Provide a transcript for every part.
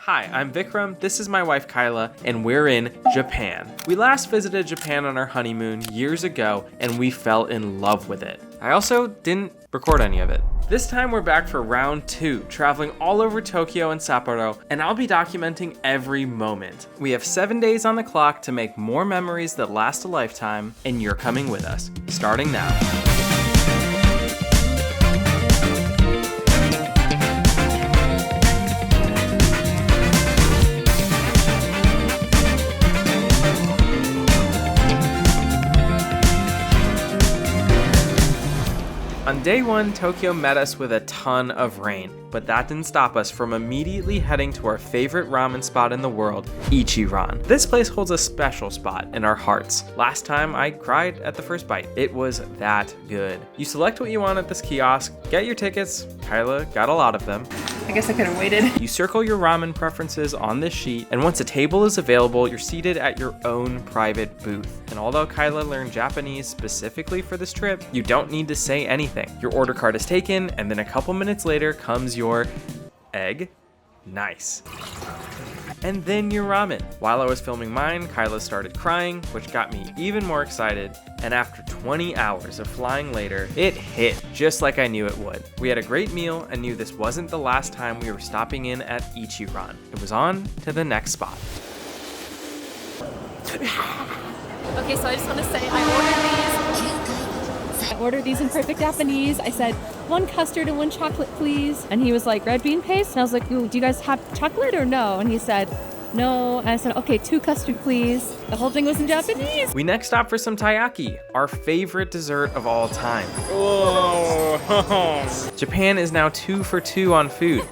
Hi, I'm Vikram, this is my wife Kyla, and we're in Japan. We last visited Japan on our honeymoon years ago, and we fell in love with it. I also didn't record any of it. This time we're back for round 2, traveling all over Tokyo and Sapporo, and I'll be documenting every moment. We have 7 days on the clock to make more memories that last a lifetime, and you're coming with us, starting now. On day 1, Tokyo met us with a ton of rain, but that didn't stop us from immediately heading to our favorite ramen spot in the world, Ichiran. This place holds a special spot in our hearts. Last time I cried at the first bite. It was that good. You select what you want at this kiosk, get your tickets. Kyla got a lot of them. I guess I could have waited. You circle your ramen preferences on this sheet, and once a table is available, you're seated at your own private booth. And although Kyla learned Japanese specifically for this trip, you don't need to say anything. Your order card is taken, and then a couple minutes later comes your egg. Nice. And then your ramen. While I was filming mine, Kyla started crying, which got me even more excited. And after 20 hours of flying later, it hit just like I knew it would. We had a great meal and knew this wasn't the last time we were stopping in at Ichiran. It was on to the next spot. Okay, so I just want to say I ordered these in perfect Japanese. I said, 1 custard and 1 chocolate, please. And he was like, red bean paste? And I was like, do you guys have chocolate or no? And he said, no. And I said, okay, 2 custard, please. The whole thing was in Japanese. We next stopped for some taiyaki, our favorite dessert of all time. Oh. Japan is now 2 for 2 on food.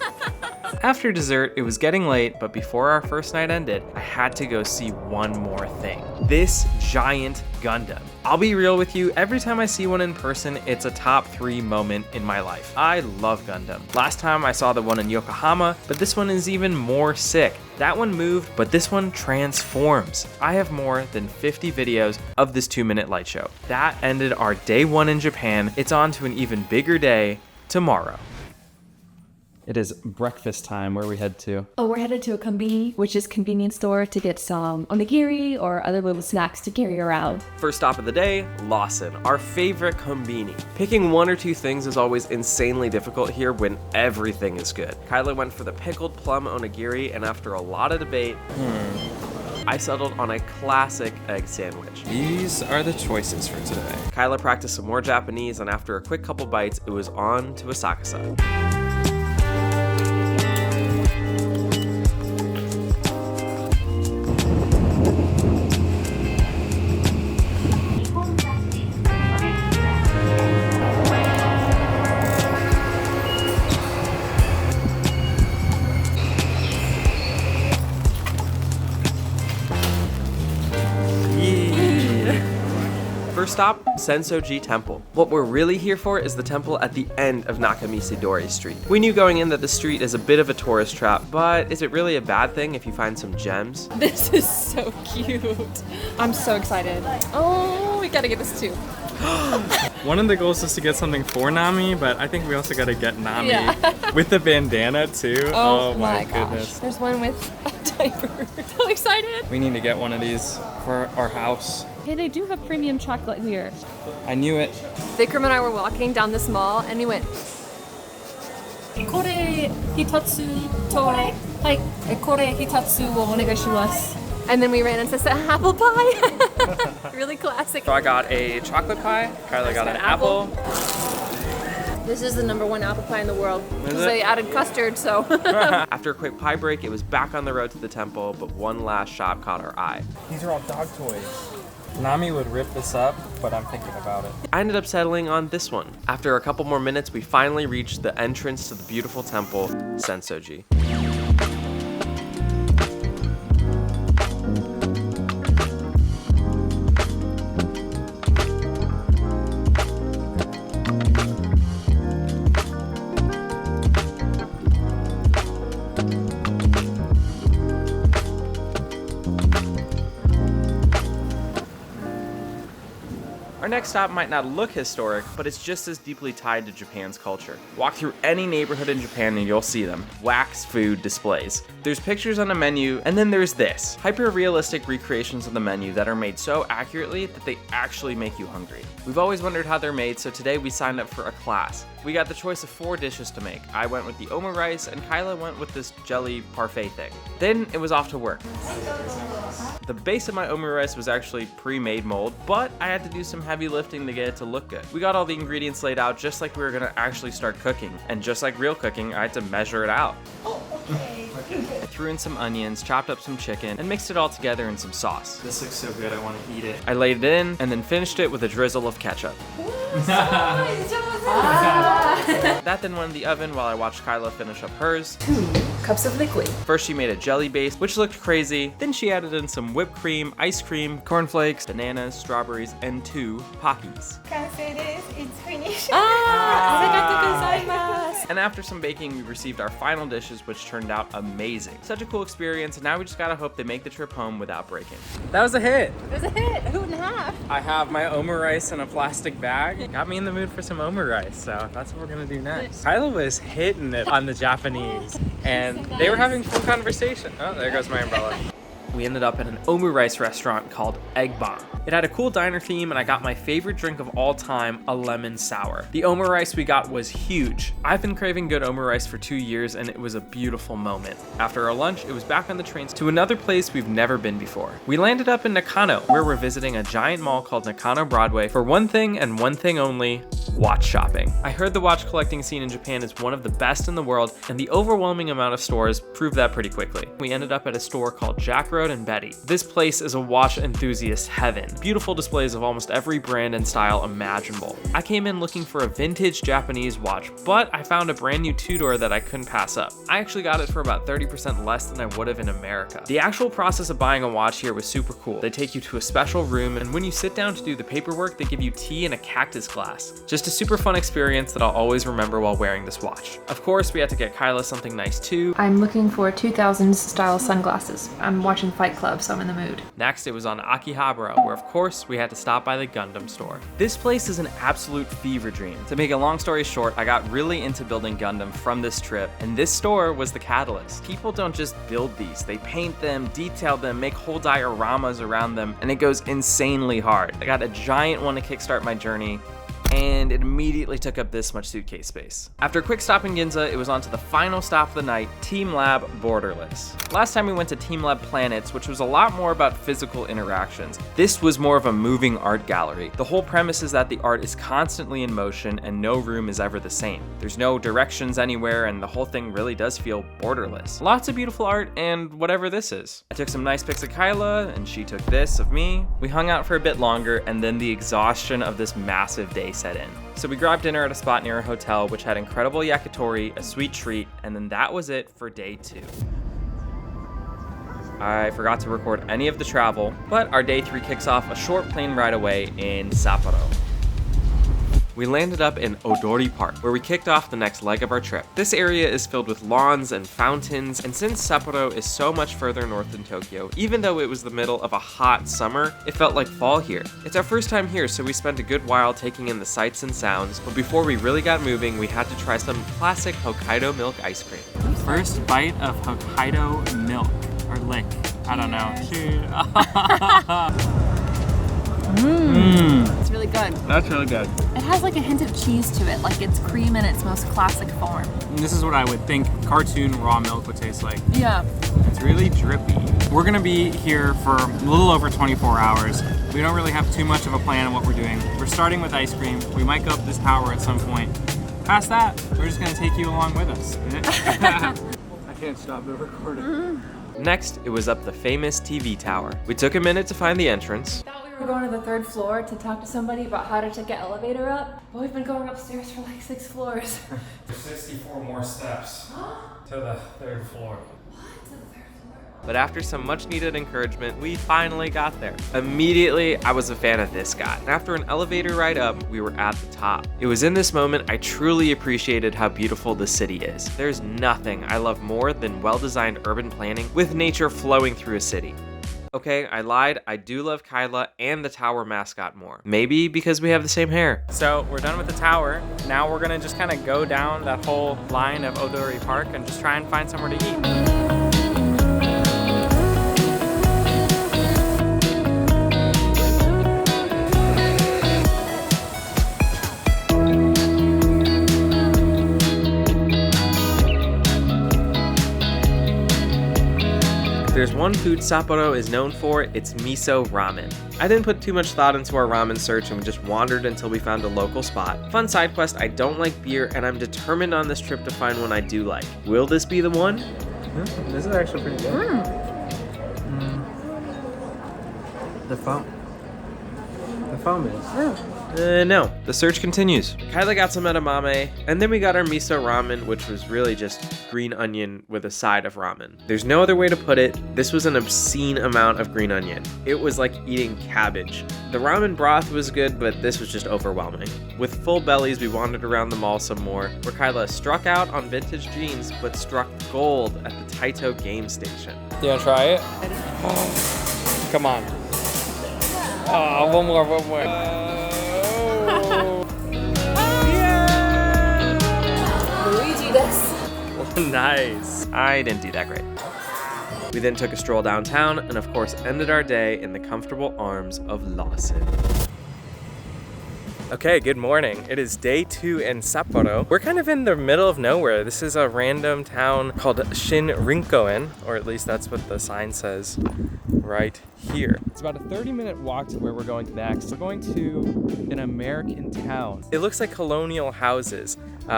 After dessert, it was getting late, but before our first night ended, I had to go see one more thing. This giant Gundam. I'll be real with you, every time I see one in person, it's a top 3 moment in my life. I love Gundam. Last time I saw the one in Yokohama, but this one is even more sick. That one moved, but this one transforms. I have more than 50 videos of this 2-minute light show. That ended our day 1 in Japan. It's on to an even bigger day tomorrow. It is breakfast time. Where we head to? Oh, we're headed to a konbini, which is convenience store, to get some onigiri or other little snacks to carry around. First stop of the day, Lawson, our favorite konbini. Picking 1 or 2 things is always insanely difficult here when everything is good. Kyla went for the pickled plum onigiri, and after a lot of debate, I settled on a classic egg sandwich. These are the choices for today. Kyla practiced some more Japanese, and after a quick couple bites, it was on to asakasa. First stop, Sensoji Temple. What we're really here for is the temple at the end of Nakamisidori Street. We knew going in that the street is a bit of a tourist trap, but is it really a bad thing if you find some gems? This is so cute. I'm so excited. Oh, we gotta get this too. One of the goals is to get something for Nami, but I think we also gotta get Nami with the bandana too. Oh my goodness. gosh. There's one with a diaper. So excited. We need to get one of these for our house. Hey, they do have premium chocolate here. I knew it. Vikram and I were walking down this mall and we went, Kore hitatsu to, hai, kore hitatsu wo onegaishimasu. And then we ran into some apple pie. Really classic. So I got a chocolate pie, Kyla got an apple. This is the #1 apple pie in the world. Is Because it? they added custard, so. After a quick pie break, it was back on the road to the temple, but one last shop caught our eye. These are all dog toys. Nami would rip this up, but I'm thinking about it. I ended up settling on this one. After a couple more minutes, we finally reached the entrance to the beautiful temple, Sensoji. Our next stop might not look historic, but it's just as deeply tied to Japan's culture. Walk through any neighborhood in Japan and you'll see them. Wax food displays. There's pictures on the menu, and then there's this. Hyper-realistic recreations of the menu that are made so accurately that they actually make you hungry. We've always wondered how they're made, so today we signed up for a class. We got the choice of 4 dishes to make. I went with the omurice, and Kyla went with this jelly parfait thing. Then it was off to work. The base of my omurice was actually pre-made mold, but I had to do some heavy lifting to get it to look good. We got all the ingredients laid out just like we were gonna actually start cooking, and just like real cooking, I had to measure it out. I threw in some onions, chopped up some chicken, and mixed it all together in some sauce. This looks so good, I want to eat it. I laid it in, and then finished it with a drizzle of ketchup. That then went in the oven while I watched Kyla finish up hers. 2 cups of liquid. First she made a jelly base, which looked crazy. Then she added in some whipped cream, ice cream, cornflakes, bananas, strawberries, and 2 Pockies. It's finished. And after some baking, we received our final dishes, which turned out amazing. Such a cool experience, and now we just gotta hope they make the trip home without breaking. That was a hit. It was a hit. A hoot and a half. I have my omurice in a plastic bag. It got me in the mood for some omurice, so that's what we're gonna do next. Kyla was hitting it on the Japanese, and they were having full conversation. Oh, there goes my umbrella. We ended up at an omurice restaurant called Egg Bomb. It had a cool diner theme, and I got my favorite drink of all time, a lemon sour. The omurice we got was huge. I've been craving good omurice for 2 years, and it was a beautiful moment. After our lunch, it was back on the trains to another place we've never been before. We landed up in Nakano, where we're visiting a giant mall called Nakano Broadway for one thing and one thing only: watch shopping. I heard the watch collecting scene in Japan is one of the best in the world, and the overwhelming amount of stores proved that pretty quickly. We ended up at a store called Jack Road and Betty. This place is a watch enthusiast heaven. Beautiful displays of almost every brand and style imaginable. I came in looking for a vintage Japanese watch, but I found a brand new two-door that I couldn't pass up. I actually got it for about 30% less than I would have in America. The actual process of buying a watch here was super cool. They take you to a special room, and when you sit down to do the paperwork, they give you tea in a cactus glass. Just a super fun experience that I'll always remember while wearing this watch. Of course, we had to get Kyla something nice too. I'm looking for 2000s style sunglasses. I'm watching Fight Club, so I'm in the mood. Next, it was on Akihabara, where of course we had to stop by the Gundam store. This place is an absolute fever dream. To make a long story short, I got really into building Gundam from this trip, and this store was the catalyst. People don't just build these, they paint them, detail them, make whole dioramas around them, and it goes insanely hard. I got a giant one to kickstart my journey, and it immediately took up this much suitcase space. After a quick stop in Ginza, it was on to the final stop of the night, Team Lab Borderless. Last time we went to Team Lab Planets, which was a lot more about physical interactions. This was more of a moving art gallery. The whole premise is that the art is constantly in motion and no room is ever the same. There's no directions anywhere, and the whole thing really does feel borderless. Lots of beautiful art and whatever this is. I took some nice pics of Kyla, and she took this of me. We hung out for a bit longer, and then the exhaustion of this massive day set in. So we grabbed dinner at a spot near a hotel which had incredible yakitori, a sweet treat, and then that was it for day 2. I forgot to record any of the travel, but our day 3 kicks off a short plane ride away in Sapporo. We landed up in Odori Park, where we kicked off the next leg of our trip. This area is filled with lawns and fountains, and since Sapporo is so much further north than Tokyo, even though it was the middle of a hot summer, it felt like fall here. It's our first time here, so we spent a good while taking in the sights and sounds, but before we really got moving, we had to try some classic Hokkaido milk ice cream. First bite of Hokkaido milk, or lick, I don't know. It's really good. That's really good. It has like a hint of cheese to it, like it's cream in its most classic form. And this is what I would think cartoon raw milk would taste like. Yeah. It's really drippy. We're gonna be here for a little over 24 hours. We don't really have too much of a plan on what we're doing. We're starting with ice cream. We might go up this tower at some point. Past that, we're just gonna take you along with us. I can't stop the recording. Next, it was up the famous TV tower. We took a minute to find the entrance. We're going to the 3rd floor to talk to somebody about how to take an elevator up, but we've been going upstairs for like 6 floors. There's 64 more steps to the 3rd floor. But after some much needed encouragement, we finally got there. Immediately, I was a fan of this guy. And after an elevator ride up, we were at the top. It was in this moment I truly appreciated how beautiful the city is. There's nothing I love more than well-designed urban planning with nature flowing through a city. Okay, I lied. I do love Kyla and the tower mascot more. Maybe because we have the same hair. So we're done with the tower. Now we're gonna just kind of go down that whole line of Odori Park and just try and find somewhere to eat. There's one food Sapporo is known for, it's miso ramen. I didn't put too much thought into our ramen search and we just wandered until we found a local spot. Fun side quest, I don't like beer and I'm determined on this trip to find one I do like. Will this be the one? This is actually pretty good. The foam is. No, the search continues. Kyla got some edamame, and then we got our miso ramen, which was really just green onion with a side of ramen. There's no other way to put it. This was an obscene amount of green onion. It was like eating cabbage. The ramen broth was good, but this was just overwhelming. With full bellies, we wandered around the mall some more, where Kyla struck out on vintage jeans, but struck gold at the Taito game station. You wanna try it? Come on. Oh, one more. Nice. I didn't do that great. We then took a stroll downtown and of course ended our day in the comfortable arms of Lawson. Okay, good morning. It is day 2 in Sapporo. We're kind of in the middle of nowhere. This is a random town called Shinrinkoen, or at least that's what the sign says right here. It's about a 30-minute walk to where we're going next. We're going to an American town. It looks like colonial houses.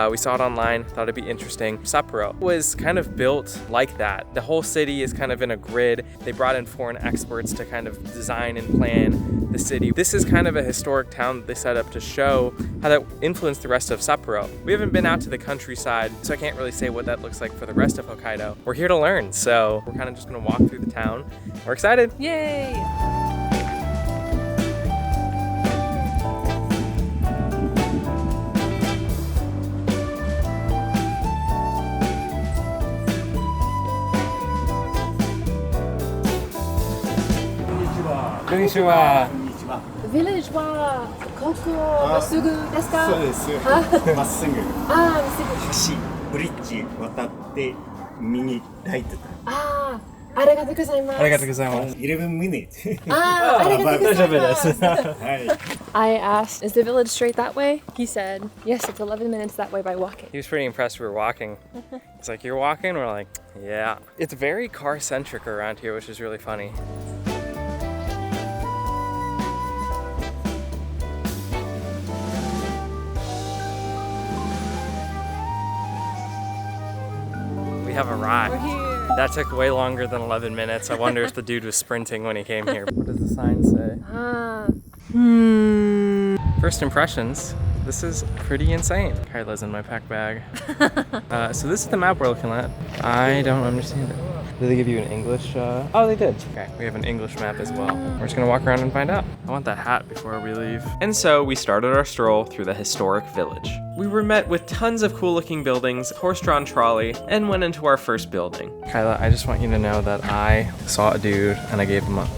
We saw it online, thought it'd be interesting. Sapporo was kind of built like that. The whole city is kind of in a grid. They brought in foreign experts to kind of design and plan the city. This is kind of a historic town that they set up to show how that influenced the rest of Sapporo. We haven't been out to the countryside, so I can't really say what that looks like for the rest of Hokkaido. We're here to learn, so we're kind of just gonna walk through the town. We're excited. Yay! Konnichiwa. Village はここまっすぐですか？そうです。まっすぐ。ああ、まっすぐ。橋、ブリッジ渡って右ライト。ああ、ありがとうございます。ありがとうございます。11 minutes. ああ、ありがとうございます。はい。 I asked, is the village straight that way? He said, yes, it's 11 minutes that way by walking. He was pretty impressed we were walking. He's like, you're walking? We're like, yeah. It's very car-centric around here, which is really funny. We have arrived. We're here. That took way longer than 11 minutes. I wonder if the dude was sprinting when he came here. What does the sign say? First impressions. This is pretty insane. Kyla's in my pack bag. So this is the map we're looking at. I don't understand it. Did they give you an English? Oh, they did. Okay, we have an English map as well. We're just gonna walk around and find out. I want that hat before we leave. And so we started our stroll through the historic village. We were met with tons of cool looking buildings, horse-drawn trolley, and went into our first building. Kyla, I just want you to know that I saw a dude and I gave him up.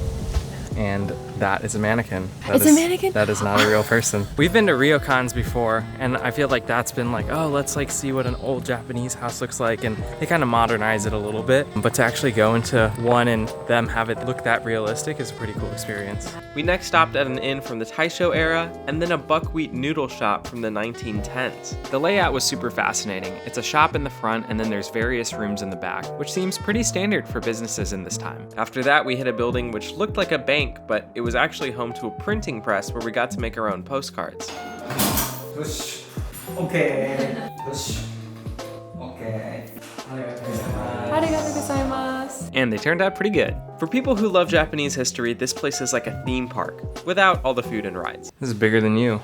And that is a mannequin. It's a mannequin? That is not a real person. We've been to ryokans before, and I feel like that's been like, oh, let's like see what an old Japanese house looks like, and they kind of modernize it a little bit. But to actually go into one and them have it look that realistic is a pretty cool experience. We next stopped at an inn from the Taisho era, and then a buckwheat noodle shop from the 1910s. The layout was super fascinating. It's a shop in the front, and then there's various rooms in the back, which seems pretty standard for businesses in this time. After that, we hit a building which looked like a bank, but it was actually home to a printing press where we got to make our own postcards. Okay. Arigatou gozaimasu. And they turned out pretty good. For people who love Japanese history, this place is like a theme park, without all the food and rides. This is bigger than you.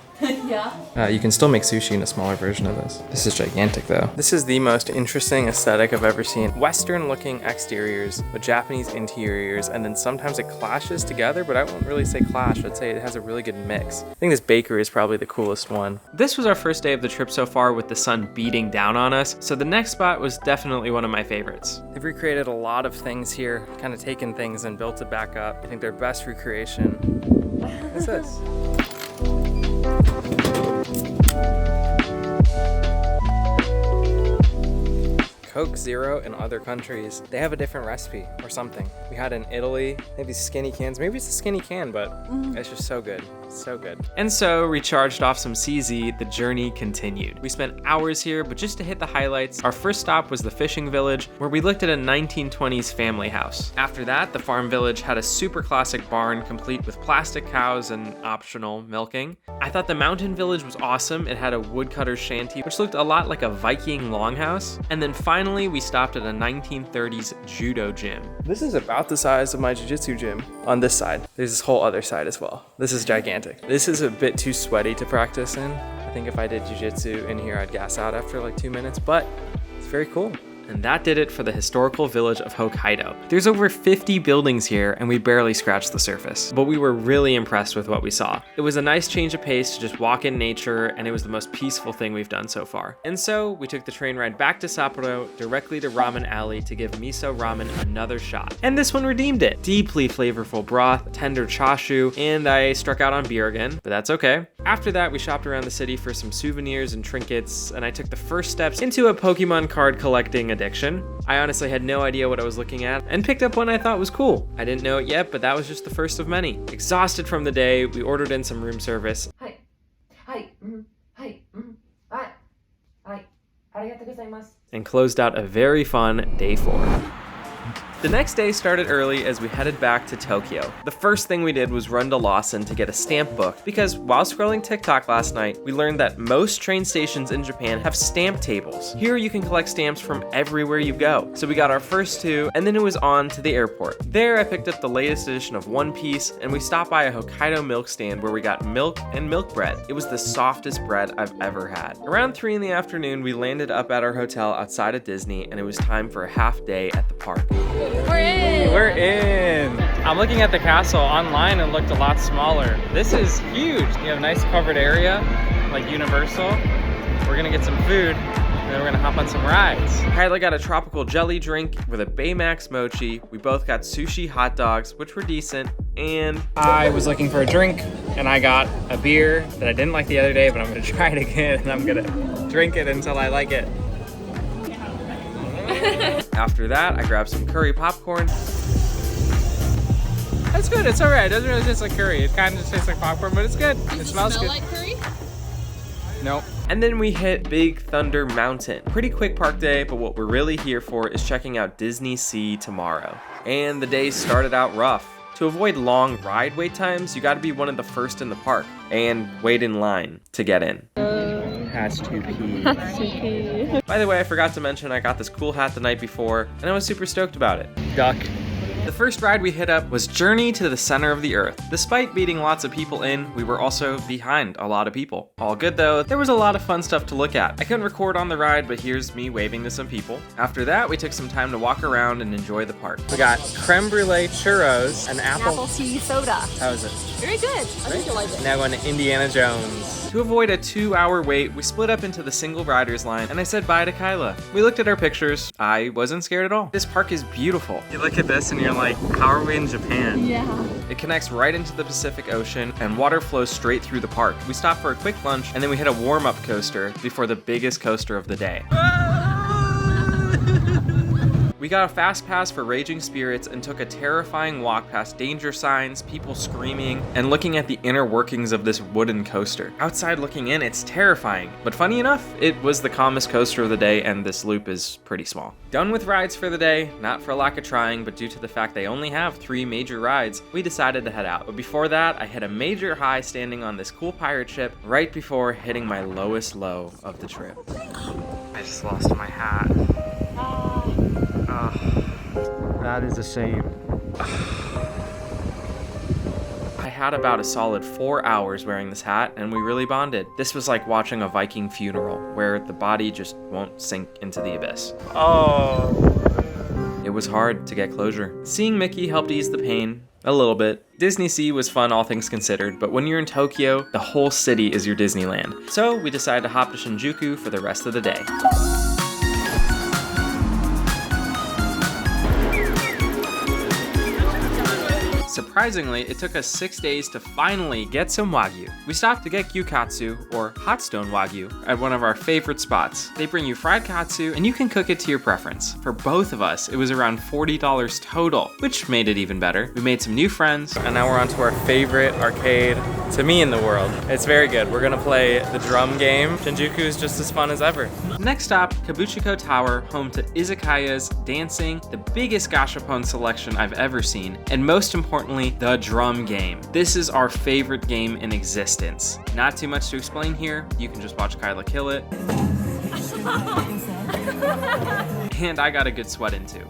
Yeah. You can still make sushi in a smaller version of this. This is gigantic though. This is the most interesting aesthetic I've ever seen. Western looking exteriors with Japanese interiors, and then sometimes it clashes together, but I won't really say clash. I'd say it has a really good mix. I think this bakery is probably the coolest one. This was our first day of the trip so far with the sun beating down on us, so the next spot was definitely one of my favorites. They've recreated a lot of things here, kind of taken things and built it back up. I think their best recreation. What's this? Coke Zero in other countries, they have a different recipe or something. We had in Italy, they have these skinny cans. Maybe it's a skinny can, but it's just so good. So good. And so, recharged off some CZ, the journey continued. We spent hours here, but just to hit the highlights, our first stop was the fishing village, where we looked at a 1920s family house. After that, the farm village had a super classic barn complete with plastic cows and optional milking. I thought the mountain village was awesome. It had a woodcutter's shanty, which looked a lot like a Viking longhouse. And then finally, we stopped at a 1930s judo gym. This is about the size of my jiu-jitsu gym on this side. There's this whole other side as well. This is gigantic. This is a bit too sweaty to practice in. I think if I did jiu-jitsu in here, I'd gas out after like 2 minutes, but it's very cool. And that did it for the historical village of Hokkaido. There's over 50 buildings here, and we barely scratched the surface, but we were really impressed with what we saw. It was a nice change of pace to just walk in nature, and it was the most peaceful thing we've done so far. And so we took the train ride back to Sapporo, directly to Ramen Alley to give miso ramen another shot. And this one redeemed it. Deeply flavorful broth, tender chashu, and I struck out on beer again, but that's okay. After that, we shopped around the city for some souvenirs and trinkets, and I took the first steps into a Pokemon card collecting addiction. I honestly had no idea what I was looking at and picked up one I thought was cool. I didn't know it yet, but that was just the first of many. Exhausted from the day, we ordered in some room service. And closed out a very fun day 4. The next day started early as we headed back to Tokyo. The first thing we did was run to Lawson to get a stamp book, because while scrolling TikTok last night, we learned that most train stations in Japan have stamp tables. Here you can collect stamps from everywhere you go. So we got our first 2, and then it was on to the airport. There I picked up the latest edition of One Piece, and we stopped by a Hokkaido milk stand where we got milk and milk bread. It was the softest bread I've ever had. Around 3 in the afternoon, we landed up at our hotel outside of Disney, and it was time for a half day at the park. We're in! We're in! I'm looking at the castle online and looked a lot smaller. This is huge. You have a nice covered area, like Universal. We're gonna get some food, and then we're gonna hop on some rides. Kyla got a tropical jelly drink with a Baymax mochi. We both got sushi hot dogs, which were decent, and I was looking for a drink, and I got a beer that I didn't like the other day, but I'm gonna try it again, and I'm gonna drink it until I like it. after that, I grabbed some curry popcorn. It's good, it's alright. It doesn't really taste like curry. It kind of just tastes like popcorn, but it's good. It smells good. Like curry? Nope. And then we hit Big Thunder Mountain. Pretty quick park day, but what we're really here for is checking out Disney Sea tomorrow. And the day started out rough. To avoid long ride wait times, you gotta be one of the first in the park and wait in line to get in. Has to pee. By the way, I forgot to mention I got this cool hat the night before, and I was super stoked about it. Duck. The first ride we hit up was Journey to the Center of the Earth. Despite beating lots of people in, we were also behind a lot of people. All good though, there was a lot of fun stuff to look at. I couldn't record on the ride, but here's me waving to some people. After that, we took some time to walk around and enjoy the park. We got creme brulee churros and Apple tea soda. How is it? Very good. I think you'll like it. Now going to Indiana Jones. To avoid a 2-hour wait, we split up into the single riders line and I said bye to Kyla. We looked at our pictures. I wasn't scared at all. This park is beautiful. You look at this and you're like, how are we in Japan? Yeah. It connects right into the Pacific Ocean and water flows straight through the park. We stopped for a quick lunch and then we hit a warm-up coaster before the biggest coaster of the day. We got a fast pass for Raging Spirits and took a terrifying walk past danger signs, people screaming, and looking at the inner workings of this wooden coaster. Outside looking in, it's terrifying, but funny enough, it was the calmest coaster of the day and this loop is pretty small. Done with rides for the day, not for lack of trying, but due to the fact they only have 3 major rides, we decided to head out. But before that, I hit a major high standing on this cool pirate ship right before hitting my lowest low of the trip. I just lost my hat. That is a shame. I had about a solid 4 hours wearing this hat, and we really bonded. This was like watching a Viking funeral, where the body just won't sink into the abyss. Oh. It was hard to get closure. Seeing Mickey helped ease the pain a little bit. Disney Sea was fun, all things considered, but when you're in Tokyo, the whole city is your Disneyland. So we decided to hop to Shinjuku for the rest of the day. Surprisingly, it took us 6 days to finally get some Wagyu. We stopped to get gyukatsu, or hot stone Wagyu, at one of our favorite spots. They bring you fried katsu, and you can cook it to your preference. For both of us, it was around $40 total, which made it even better. We made some new friends, and now we're on to our favorite arcade, to me, in the world. It's very good. We're gonna play the drum game. Shinjuku is just as fun as ever. Next stop, Kabuchiko Tower, home to izakayas, dancing, the biggest gashapon selection I've ever seen, and most importantly, the drum game. This is our favorite game in existence. Not too much to explain here. You can just watch Kyla kill it. And I got a good sweat in too.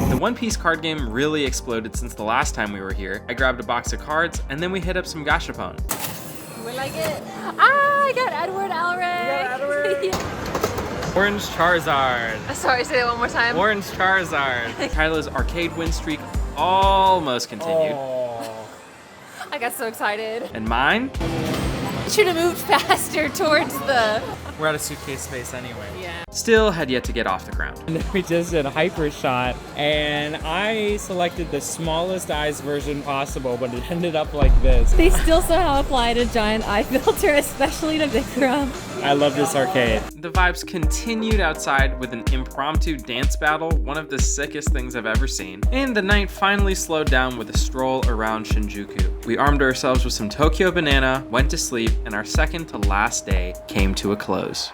The One Piece card game really exploded since the last time we were here. I grabbed a box of cards and then we hit up some gashapon. We like it. Ah, I got Edward Elric. Yeah. Orange Charizard. Sorry, say that one more time. Orange Charizard. Kyla's arcade win streak almost continued. Oh. I got so excited. And mine? Should have moved faster towards the... We're out of suitcase space anyway. Yeah. Still had yet to get off the ground. And then we just did a hyper shot, and I selected the smallest eyes version possible, but it ended up like this. They still somehow applied a giant eye filter, especially to Vikram. I love this arcade. The vibes continued outside with an impromptu dance battle, one of the sickest things I've ever seen. And the night finally slowed down with a stroll around Shinjuku. We armed ourselves with some Tokyo banana, went to sleep, and our second to last day came to a close.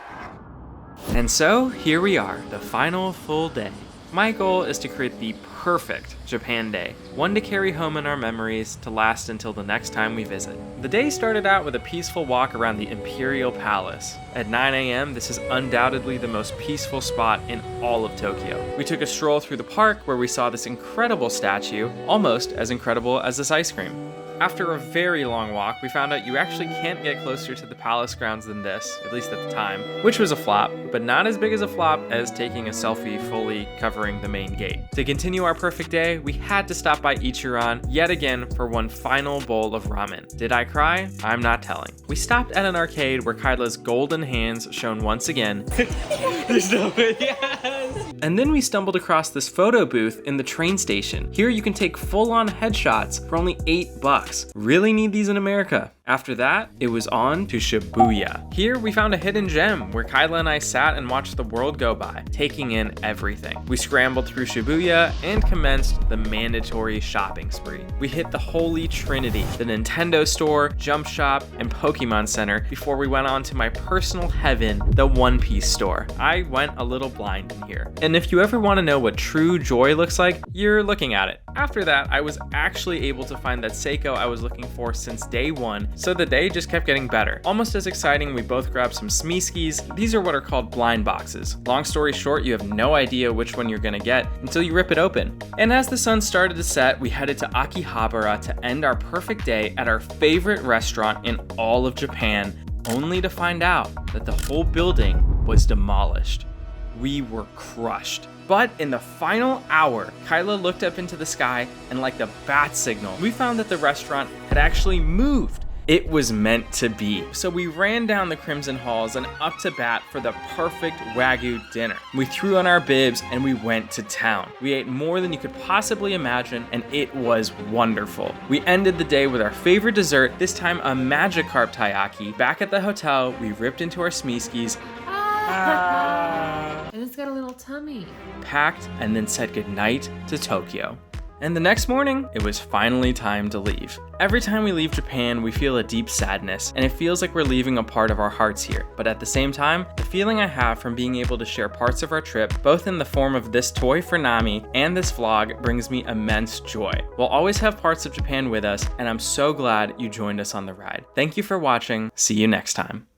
And so, here we are, the final full day. My goal is to create the perfect Japan day, one to carry home in our memories to last until the next time we visit. The day started out with a peaceful walk around the Imperial Palace. At 9 a.m., this is undoubtedly the most peaceful spot in all of Tokyo. We took a stroll through the park where we saw this incredible statue, almost as incredible as this ice cream. After a very long walk, we found out you actually can't get closer to the palace grounds than this, at least at the time, which was a flop, but not as big as a flop as taking a selfie fully covering the main gate. To continue our perfect day, we had to stop by Ichiran yet again for one final bowl of ramen. Did I cry? I'm not telling. We stopped at an arcade where Kyla's golden hands shone once again. There's no way, yes! And then we stumbled across this photo booth in the train station. Here you can take full-on headshots for only $8. Really need these in America. After that, it was on to Shibuya. Here we found a hidden gem where Kyla and I sat and watched the world go by, taking in everything. We scrambled through Shibuya and commenced the mandatory shopping spree. We hit the holy trinity, the Nintendo store, Jump Shop, and Pokemon Center before we went on to my personal heaven, the One Piece store. I went a little blind in here. And if you ever want to know what true joy looks like, you're looking at it. After that, I was actually able to find that Seiko I was looking for since day one, so the day just kept getting better. Almost as exciting, we both grabbed some Smeeskis. These are what are called blind boxes. Long story short, you have no idea which one you're gonna get until you rip it open. And as the sun started to set, we headed to Akihabara to end our perfect day at our favorite restaurant in all of Japan, only to find out that the whole building was demolished. We were crushed. But in the final hour, Kyla looked up into the sky and like the bat signal, we found that the restaurant had actually moved. It was meant to be. So we ran down the Crimson Halls and up to bat for the perfect Wagyu dinner. We threw on our bibs and we went to town. We ate more than you could possibly imagine and it was wonderful. We ended the day with our favorite dessert, this time a Magikarp taiyaki. Back at the hotel, we ripped into our Smeeskis, And it's got a little tummy. packed, and then said goodnight to Tokyo. And the next morning, it was finally time to leave. Every time we leave Japan, we feel a deep sadness, and it feels like we're leaving a part of our hearts here. But at the same time, the feeling I have from being able to share parts of our trip, both in the form of this toy for Nami and this vlog, brings me immense joy. We'll always have parts of Japan with us, and I'm so glad you joined us on the ride. Thank you for watching. See you next time.